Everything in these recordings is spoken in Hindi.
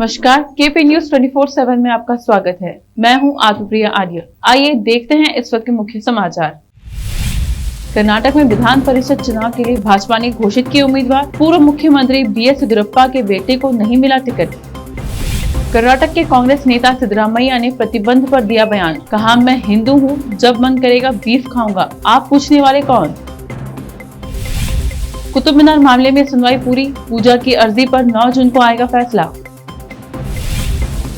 नमस्कार, केपी न्यूज 24/7 में आपका स्वागत है। मैं हूं आत्मप्रिया आर्य। आइए देखते हैं इस वक्त के मुख्य समाचार। कर्नाटक में विधान परिषद चुनाव के लिए भाजपा ने घोषित किए उम्मीदवार। पूर्व मुख्यमंत्री बीएस येदियुरप्पा के बेटे को नहीं मिला टिकट। कर्नाटक के कांग्रेस नेता सिद्धरामैया ने प्रतिबंध पर दिया बयान। कहा, मैं हिंदू हूं, जब मन करेगा बीफ खाऊंगा। आप पूछने वाले कौन? कुतुब मीनार मामले में सुनवाई पूरी। पूजा की अर्जी पर 9 जून को आएगा फैसला।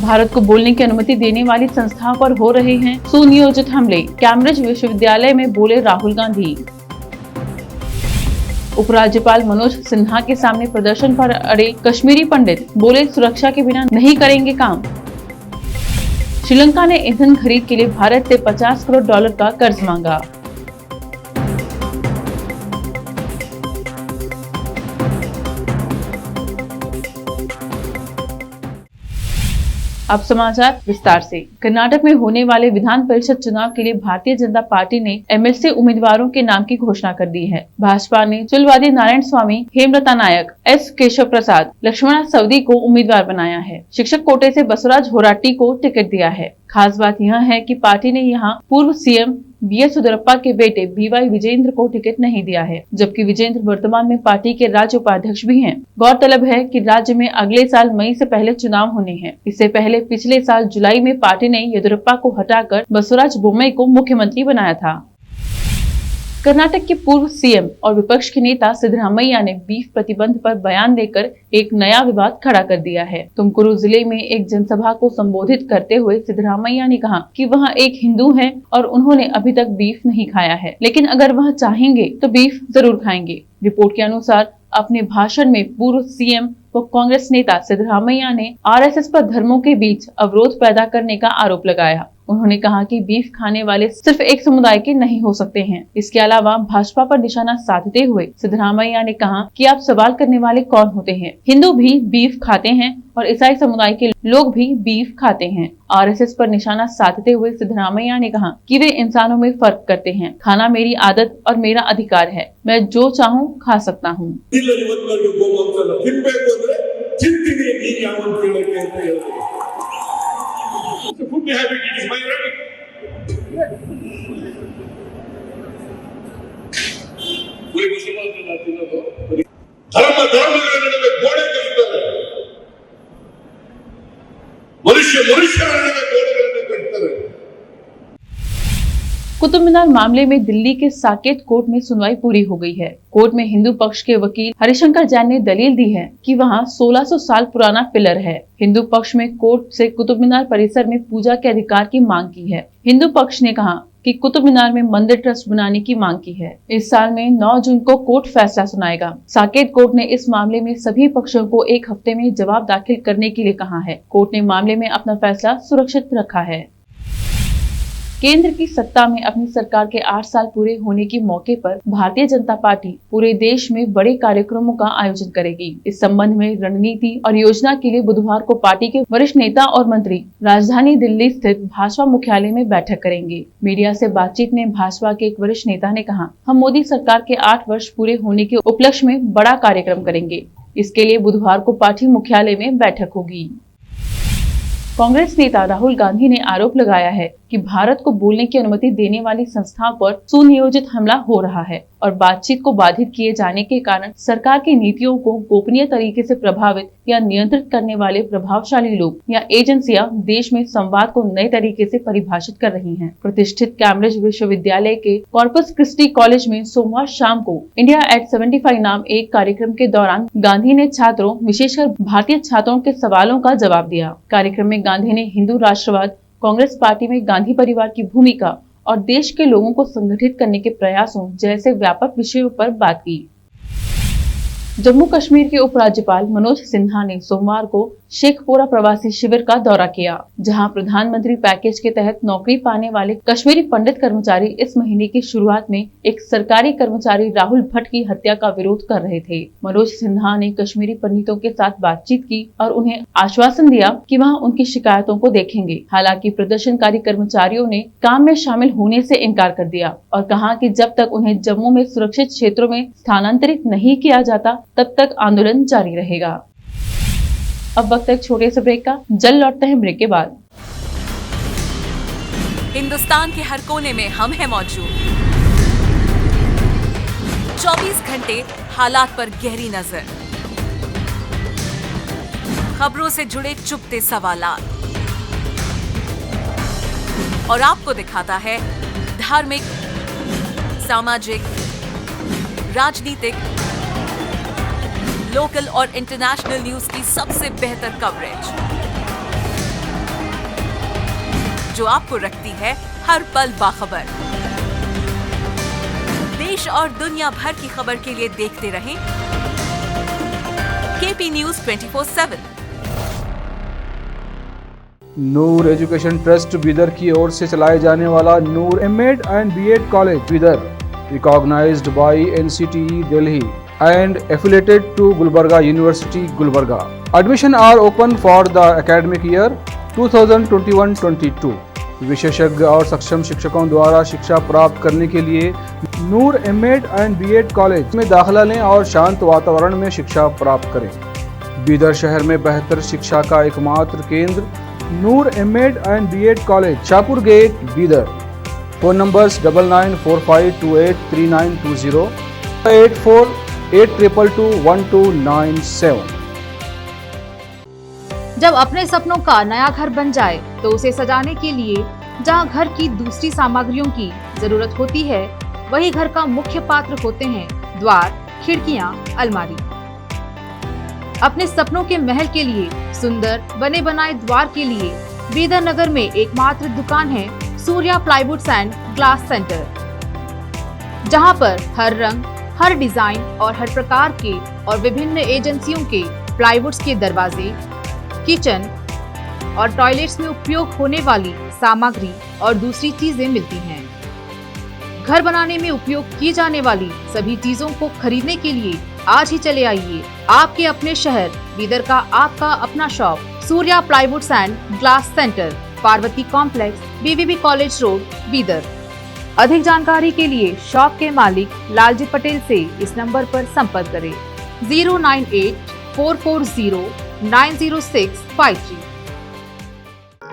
भारत को बोलने की अनुमति देने वाली संस्थाओं पर हो रहे हैं सुनियोजित हमले। कैम्ब्रिज विश्वविद्यालय में बोले राहुल गांधी। उपराज्यपाल मनोज सिन्हा के सामने प्रदर्शन पर अड़े कश्मीरी पंडित, बोले सुरक्षा के बिना नहीं करेंगे काम। श्रीलंका ने ईंधन खरीद के लिए भारत से $50 करोड़ का कर्ज मांगा। अब समाचार विस्तार से। कर्नाटक में होने वाले विधान परिषद चुनाव के लिए भारतीय जनता पार्टी ने एमएलसी उम्मीदवारों के नाम की घोषणा कर दी है। भाजपा ने चुलवादी नारायण स्वामी, हेमलता नायक, एस केशव प्रसाद, लक्ष्मणा सवदी को उम्मीदवार बनाया है। शिक्षक कोटे से बसवराज होराटी को टिकट दिया है। खास बात यह है कि पार्टी ने यहां पूर्व सीएम बीएस येदियुरप्पा के बेटे बीवाई विजेंद्र को टिकट नहीं दिया है, जबकि विजेंद्र वर्तमान में पार्टी के राज्य उपाध्यक्ष भी हैं। गौरतलब है कि राज्य में अगले साल मई से पहले चुनाव होने हैं। इससे पहले पिछले साल जुलाई में पार्टी ने येदियुरप्पा को हटाकर बसवराज बोम्मई को मुख्यमंत्री बनाया था। कर्नाटक के पूर्व सीएम और विपक्ष के नेता सिद्धरामैया ने बीफ प्रतिबंध पर बयान देकर एक नया विवाद खड़ा कर दिया है। तुमकुरू जिले में एक जनसभा को संबोधित करते हुए सिद्धरामैया ने कहा कि वह एक हिंदू हैं और उन्होंने अभी तक बीफ नहीं खाया है, लेकिन अगर वह चाहेंगे तो बीफ जरूर खाएंगे। रिपोर्ट के अनुसार अपने भाषण में पूर्व सीएम व कांग्रेस नेता सिद्धरामैया ने आरएसएस पर धर्मों के बीच अवरोध पैदा करने का आरोप लगाया। उन्होंने कहा कि बीफ खाने वाले सिर्फ एक समुदाय के नहीं हो सकते हैं। इसके अलावा भाजपा पर निशाना साधते हुए सिद्धरामैया ने कहा कि आप सवाल करने वाले कौन होते हैं? हिंदू भी बीफ खाते हैं और ईसाई समुदाय के लोग भी बीफ खाते हैं। आरएसएस पर निशाना साधते हुए सिद्धरामैया ने कहा कि वे इंसानों में फर्क करते हैं। खाना मेरी आदत और मेरा अधिकार है, मैं जो चाहूँ खा सकता हूँ। Food habit, it is my right. कोई मुसलमान के नाते ना हो। धर्मಗಳ ನಡುವೆ ಗೋಡೆ ಕಟ್ಟುತ್ತಾರೆ। ಮನುಷ್ಯರ ನಡುವೆ ಗೋಡೆಗಳನ್ನು ಕಟ್ಟುತ್ತಾರೆ। कुतुब मीनार मामले में दिल्ली के साकेत कोर्ट में सुनवाई पूरी हो गई है। कोर्ट में हिंदू पक्ष के वकील हरिशंकर जैन ने दलील दी है कि वहां 1600 साल पुराना पिलर है। हिंदू पक्ष में कोर्ट से कुतुब मीनार परिसर में पूजा के अधिकार की मांग की है। हिंदू पक्ष ने कहा कि कुतुब मीनार में मंदिर ट्रस्ट बनाने की मांग की है। इस साल में 9 जून को कोर्ट फैसला सुनाएगा। साकेत कोर्ट ने इस मामले में सभी पक्षों को एक हफ्ते में जवाब दाखिल करने के लिए कहा है। कोर्ट ने मामले में अपना फैसला सुरक्षित रखा है। केंद्र की सत्ता में अपनी सरकार के 8 साल पूरे होने के मौके पर भारतीय जनता पार्टी पूरे देश में बड़े कार्यक्रमों का आयोजन करेगी। इस संबंध में रणनीति और योजना के लिए बुधवार को पार्टी के वरिष्ठ नेता और मंत्री राजधानी दिल्ली स्थित भाजपा मुख्यालय में बैठक करेंगे। मीडिया से बातचीत में भाजपा के एक वरिष्ठ नेता ने कहा, हम मोदी सरकार के 8 वर्ष पूरे होने के उपलक्ष्य में बड़ा कार्यक्रम करेंगे। इसके लिए बुधवार को पार्टी मुख्यालय में बैठक होगी। कांग्रेस नेता राहुल गांधी ने आरोप लगाया है कि भारत को बोलने की अनुमति देने वाली संस्थाओं पर सुनियोजित हमला हो रहा है और बातचीत को बाधित किए जाने के कारण सरकार की नीतियों को गोपनीय तरीके से प्रभावित या नियंत्रित करने वाले प्रभावशाली लोग या एजेंसियां देश में संवाद को नए तरीके से परिभाषित कर रही हैं। प्रतिष्ठित कैम्ब्रिज विश्वविद्यालय के कॉर्पस क्रिस्टी कॉलेज में सोमवार शाम को इंडिया एट 75 नाम एक कार्यक्रम के दौरान गांधी ने छात्रों, विशेषकर भारतीय छात्रों के सवालों का जवाब दिया। कार्यक्रम में गांधी ने हिंदू राष्ट्रवाद, कांग्रेस पार्टी में गांधी परिवार की भूमिका और देश के लोगों को संगठित करने के प्रयासों जैसे व्यापक विषयों पर बात की। जम्मू कश्मीर के उपराज्यपाल मनोज सिन्हा ने सोमवार को शेखपुरा प्रवासी शिविर का दौरा किया, जहां प्रधानमंत्री पैकेज के तहत नौकरी पाने वाले कश्मीरी पंडित कर्मचारी इस महीने की शुरुआत में एक सरकारी कर्मचारी राहुल भट्ट की हत्या का विरोध कर रहे थे। मनोज सिन्हा ने कश्मीरी पंडितों के साथ बातचीत की और उन्हें आश्वासन दिया कि वह उनकी शिकायतों को देखेंगे। हालांकि प्रदर्शनकारी कर्मचारियों ने काम में शामिल होने से इनकार कर दिया और कहा कि जब तक उन्हें जम्मू में सुरक्षित क्षेत्रों में स्थानांतरित नहीं किया जाता तब तक आंदोलन जारी रहेगा। अब वक्त है एक छोटे से ब्रेक का, जल्द लौटते हैं ब्रेक के बाद। हिंदुस्तान के हर कोने में हम हैं मौजूद, 24 घंटे हालात पर गहरी नजर, खबरों से जुड़े चुपते सवालात, और आपको दिखाता है धार्मिक, सामाजिक, राजनीतिक, लोकल और इंटरनेशनल न्यूज की सबसे बेहतर कवरेज, जो आपको रखती है हर पल बाखबर। देश और दुनिया भर की खबर के लिए देखते रहें KP news 24/7। Noor education trust Bidar की ओर से चलाए जाने वाला Noor MEd and BEd college Bidar, recognised by NCTE Delhi and affiliated to Gulbarga University, Gulbarga. Admission are open for the academic year 2021-22. विशेषज्ञ और सक्षम शिक्षकों द्वारा शिक्षा प्राप्त करने के लिए नूर एमएड एंड बीएड कॉलेज में दाखिला लें और शांत वातावरण में शिक्षा प्राप्त करें। बीदर शहर में बेहतर शिक्षा का एकमात्र केंद्र Noor MEd and BEd college, Shahpur gate, Bidar. Phone numbers 9945283920, 8482221297। जब अपने सपनों का नया घर बन जाए तो उसे सजाने के लिए जहां घर की दूसरी सामग्रियों की जरूरत होती है, वही घर का मुख्य पात्र होते हैं द्वार, खिड़कियां, अलमारी। अपने सपनों के महल के लिए सुंदर बने बनाए द्वार के लिए बीदर नगर में एकमात्र दुकान है Surya plywoods and glass centre, जहां पर हर रंग, हर डिजाइन और हर प्रकार के और विभिन्न एजेंसियों के प्लाईवुड्स के दरवाजे, किचन और टॉयलेट्स में उपयोग होने वाली सामग्री और दूसरी चीजें मिलती हैं। घर बनाने में उपयोग की जाने वाली सभी चीजों को खरीदने के लिए आज ही चले आइए आपके अपने शहर बीदर का आपका अपना shop Surya plywoods and glass centre, Parvati complex, BVB college road, Bidar. अधिक जानकारी के लिए शॉप के मालिक लालजी पटेल से इस नंबर पर संपर्क करें 098-440-90653।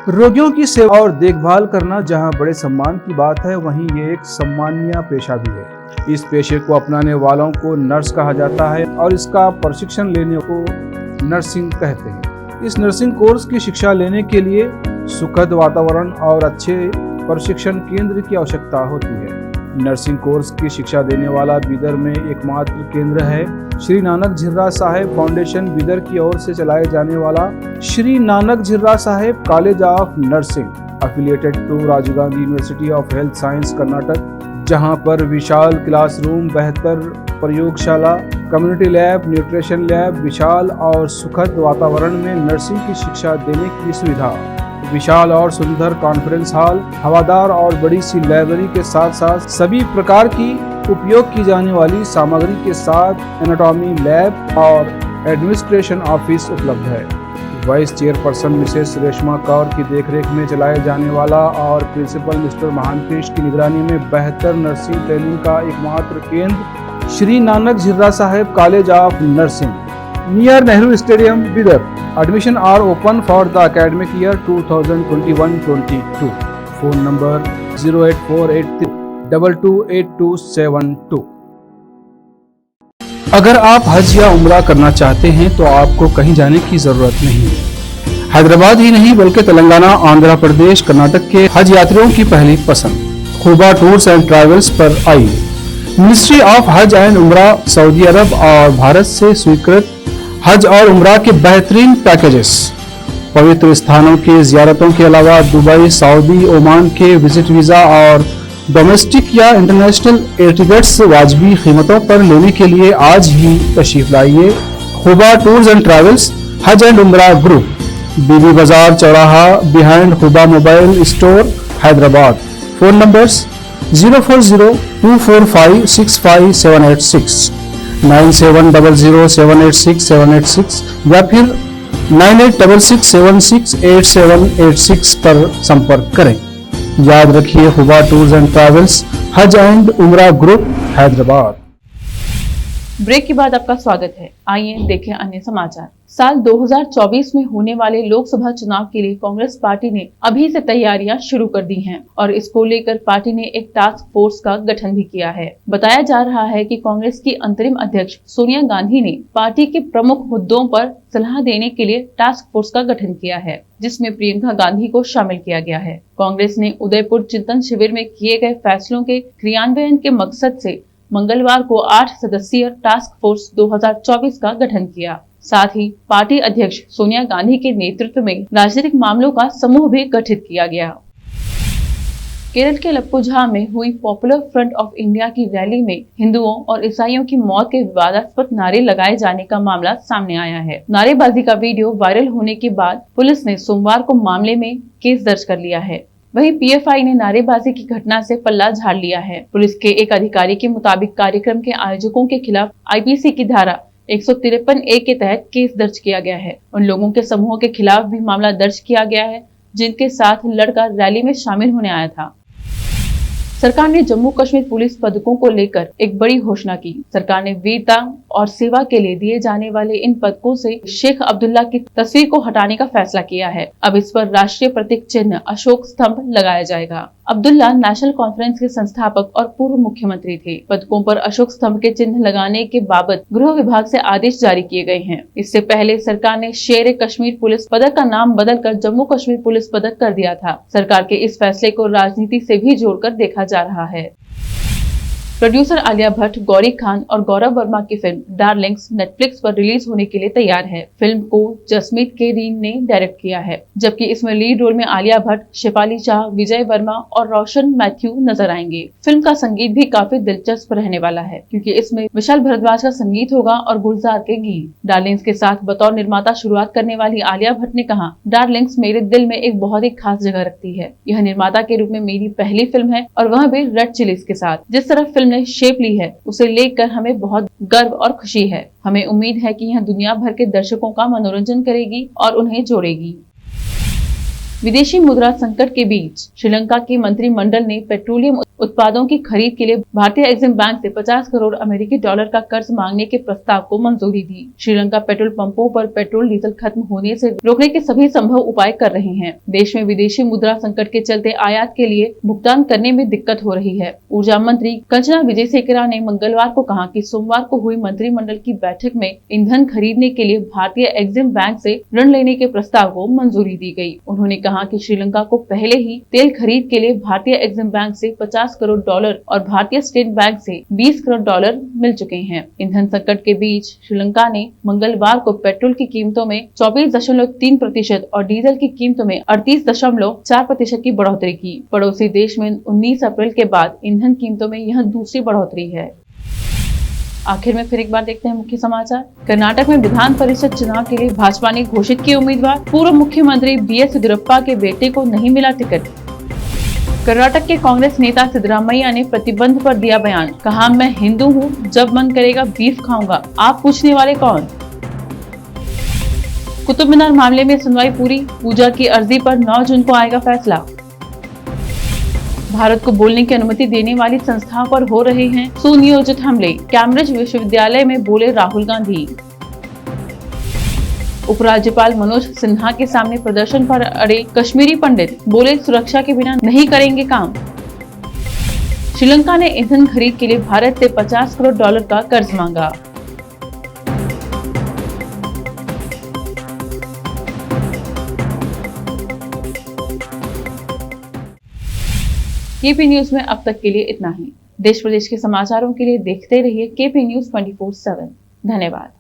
रोगियों की सेवा और देखभाल करना जहां बड़े सम्मान की बात है, वहीं ये एक सम्मानीय पेशा भी है। इस पेशे को अपनाने वालों को नर्स कहा जाता है और इसका प्रशिक्षण लेने को नर्सिंग कहते हैं। इस नर्सिंग कोर्स की शिक्षा लेने के लिए सुखद वातावरण और अच्छे प्रशिक्षण केंद्र की आवश्यकता होती है। नर्सिंग कोर्स की शिक्षा देने वाला बीदर में एकमात्र केंद्र है श्री नानक झिर्रा साहेब फाउंडेशन बीदर की ओर से चलाए जाने वाला Shri Nanak Jhirra Saheb college of nursing, affiliated to Rajiv Gandhi university of health science Karnataka, जहां पर विशाल क्लासरूम, बेहतर प्रयोगशाला, कम्युनिटी लैब, न्यूट्रिशन लैब, विशाल और सुखद वातावरण में नर्सिंग की शिक्षा देने की सुविधा, विशाल और सुंदर कॉन्फ्रेंस हॉल, हवादार और बड़ी सी लाइब्रेरी के साथ साथ सभी प्रकार की उपयोग की जाने वाली सामग्री के साथ एनाटॉमी लैब और एडमिनिस्ट्रेशन ऑफिस उपलब्ध है। Vice chairperson Mrs Reshma Kaur की देखरेख में चलाए जाने वाला और प्रिंसिपल मिस्टर महांतेश की निगरानी में बेहतर नर्सिंग ट्रेनिंग का एकमात्र केंद्र Shri Nanak Jhirra Saheb college of nursing, near Nehru stadium, Bidar. Admission are open for the academic year 2021-22. Phone number 08483228272। अगर आप हज या उम्रा करना चाहते हैं तो आपको कहीं जाने की जरूरत नहीं है। हैदराबाद ही नहीं बल्कि तेलंगाना, आंध्र प्रदेश, कर्नाटक के हज यात्रियों की पहली पसंद खुबा टूर्स एंड ट्रैवल्स पर आइए। मिनिस्ट्री ऑफ हज एंड उम्रा, सऊदी अरब और भारत से स्वीकृत हज और उम्रा के बेहतरीन पैकेजेस, पवित्र स्थानों की जियारतों के अलावा दुबई, सऊदी, ओमान के विजिट वीजा और डोमेस्टिक या इंटरनेशनल एयर टिकट्स वाजबी कीमतों पर लेने के लिए आज ही तशरीफ लाइए। खुबा टूर्स एंड ट्रैवल्स, हज एंड उम्रा ग्रुप, बीबी बाजार चौराहा, behind Khuba mobile store, Hyderabad. Phone numbers 04024565786, 9700786786 या फिर 9866768786 पर संपर्क करें। याद रखिए, खुबा टूर्स एंड ट्रैवल्स, हज एंड उम्रा ग्रुप, हैदराबाद। ब्रेक के बाद आपका स्वागत है। आइए देखें अन्य समाचार। साल 2024 में होने वाले लोकसभा चुनाव के लिए कांग्रेस पार्टी ने अभी से तैयारियां शुरू कर दी हैं और इसको लेकर पार्टी ने एक टास्क फोर्स का गठन भी किया है। बताया जा रहा है कि कांग्रेस की अंतरिम अध्यक्ष सोनिया गांधी ने पार्टी के प्रमुख मुद्दों पर सलाह देने के लिए टास्क फोर्स का गठन किया है, जिसमें प्रियंका गांधी को शामिल किया गया है। कांग्रेस ने उदयपुर चिंतन शिविर में किए गए फैसलों के क्रियान्वयन के मकसद से मंगलवार को 8 सदस्यीय टास्क फोर्स 2024 का गठन किया। साथ ही पार्टी अध्यक्ष सोनिया गांधी के नेतृत्व में राजनीतिक मामलों का समूह भी गठित किया गया। केरल के लप्पुझा में हुई पॉपुलर फ्रंट ऑफ इंडिया की रैली में हिंदुओं और ईसाइयों की मौत के विवादास्पद नारे लगाए जाने का मामला सामने आया है। नारेबाजी का वीडियो वायरल होने के बाद पुलिस ने सोमवार को मामले में केस दर्ज कर लिया है। वहीं पीएफआई ने नारेबाजी की घटना से पल्ला झाड़ लिया है। पुलिस के एक अधिकारी के मुताबिक कार्यक्रम के आयोजकों के खिलाफ आईपीसी की धारा 153A के तहत केस दर्ज किया गया है। उन लोगों के समूह के खिलाफ भी मामला दर्ज किया गया है जिनके साथ लड़का रैली में शामिल होने आया था। सरकार ने जम्मू कश्मीर पुलिस पदकों को लेकर एक बड़ी घोषणा की। सरकार ने वीरता और सेवा के लिए दिए जाने वाले इन पदकों से शेख अब्दुल्ला की तस्वीर को हटाने का फैसला किया है। अब इस पर राष्ट्रीय प्रतीक चिन्ह अशोक स्तंभ लगाया जाएगा। अब्दुल्ला नेशनल कॉन्फ्रेंस के संस्थापक और पूर्व मुख्यमंत्री थे। पदकों पर अशोक स्तंभ के चिन्ह लगाने के बाबत गृह विभाग से आदेश जारी किए गए हैं। इससे पहले सरकार ने शेर कश्मीर पुलिस पदक का नाम बदलकर जम्मू कश्मीर पुलिस पदक कर दिया था। सरकार के इस फैसले को राजनीति से भी जोड़कर देखा जा रहा है। प्रोड्यूसर आलिया भट्ट, गौरी खान और गौरव वर्मा की फिल्म डार्लिंग्स नेटफ्लिक्स पर रिलीज होने के लिए तैयार है। फिल्म को जसमीत के रीन ने डायरेक्ट किया है, जबकि इसमें लीड रोल में आलिया भट्ट, शेफाली शाह, विजय वर्मा और रोशन मैथ्यू नजर आएंगे। फिल्म का संगीत भी काफी दिलचस्प रहने वाला है, क्योंकि इसमें विशाल भारद्वाज का संगीत होगा और गुलजार के गीत। डार्लिंग्स के साथ बतौर निर्माता शुरुआत करने वाली आलिया भट्ट ने कहा, डार्लिंग्स मेरे दिल में एक बहुत ही खास जगह रखती है। यह निर्माता के रूप में मेरी पहली फिल्म है और वह भी रेड चिलीज के साथ। जिस तरह फिल्म ने शेप ली है उसे लेकर हमें बहुत गर्व और खुशी है। हमें उम्मीद है कि यह दुनिया भर के दर्शकों का मनोरंजन करेगी और उन्हें जोड़ेगी। विदेशी मुद्रा संकट के बीच श्रीलंका के मंत्रिमंडल ने पेट्रोलियम उत्पादों की खरीद के लिए भारतीय एक्सिम बैंक से 50 करोड़ अमेरिकी डॉलर का कर्ज मांगने के प्रस्ताव को मंजूरी दी। श्रीलंका पेट्रोल पंपों पर पेट्रोल डीजल खत्म होने से रोकने के सभी संभव उपाय कर रहे हैं। देश में विदेशी मुद्रा संकट के चलते आयात के लिए भुगतान करने में दिक्कत हो रही है। ऊर्जा मंत्री कंचना विजयशेखर ने मंगलवार को कहा कि सोमवार को हुई मंत्रिमंडल की बैठक में ईंधन खरीदने के लिए भारतीय एक्सिम बैंक से ऋण लेने के प्रस्ताव को मंजूरी दी गयी। उन्होंने कहा कि श्रीलंका को पहले ही तेल खरीद के लिए भारतीय एक्सिम बैंक से 50 करोड़ डॉलर और भारतीय स्टेट बैंक से 20 करोड़ डॉलर मिल चुके हैं। ईंधन संकट के बीच श्रीलंका ने मंगलवार को पेट्रोल की कीमतों में 24.3% और डीजल की कीमतों में 38.4% की बढ़ोतरी की। पड़ोसी देश में 19 अप्रैल के बाद ईंधन कीमतों में यह दूसरी बढ़ोतरी है। आखिर में फिर एक बार देखते हैं मुख्य समाचार। कर्नाटक में विधान परिषद चुनाव के लिए भाजपा ने घोषित किए उम्मीदवार। पूर्व मुख्यमंत्री बीएस येदियुरप्पा के बेटे को नहीं मिला टिकट। कर्नाटक के कांग्रेस नेता सिद्धरामैया ने प्रतिबंध पर दिया बयान। कहा, मैं हिंदू हूँ, जब मन करेगा बीफ खाऊंगा, आप पूछने वाले कौन। कुतुब मीनार मामले में सुनवाई पूरी। पूजा की अर्जी पर 9 जून को आएगा फैसला। भारत को बोलने की अनुमति देने वाली संस्थाओं पर हो रहे हैं सुनियोजित हमले। कैम्ब्रिज विश्वविद्यालय में बोले राहुल गांधी। उपराज्यपाल मनोज सिन्हा के सामने प्रदर्शन पर अड़े कश्मीरी पंडित, बोले सुरक्षा के बिना नहीं करेंगे काम। श्रीलंका ने ईंधन खरीद के लिए भारत से 50 करोड़ डॉलर का कर्ज मांगा। केपी न्यूज में अब तक के लिए इतना ही। देश प्रदेश के समाचारों के लिए देखते रहिए केपी न्यूज 24/7। धन्यवाद।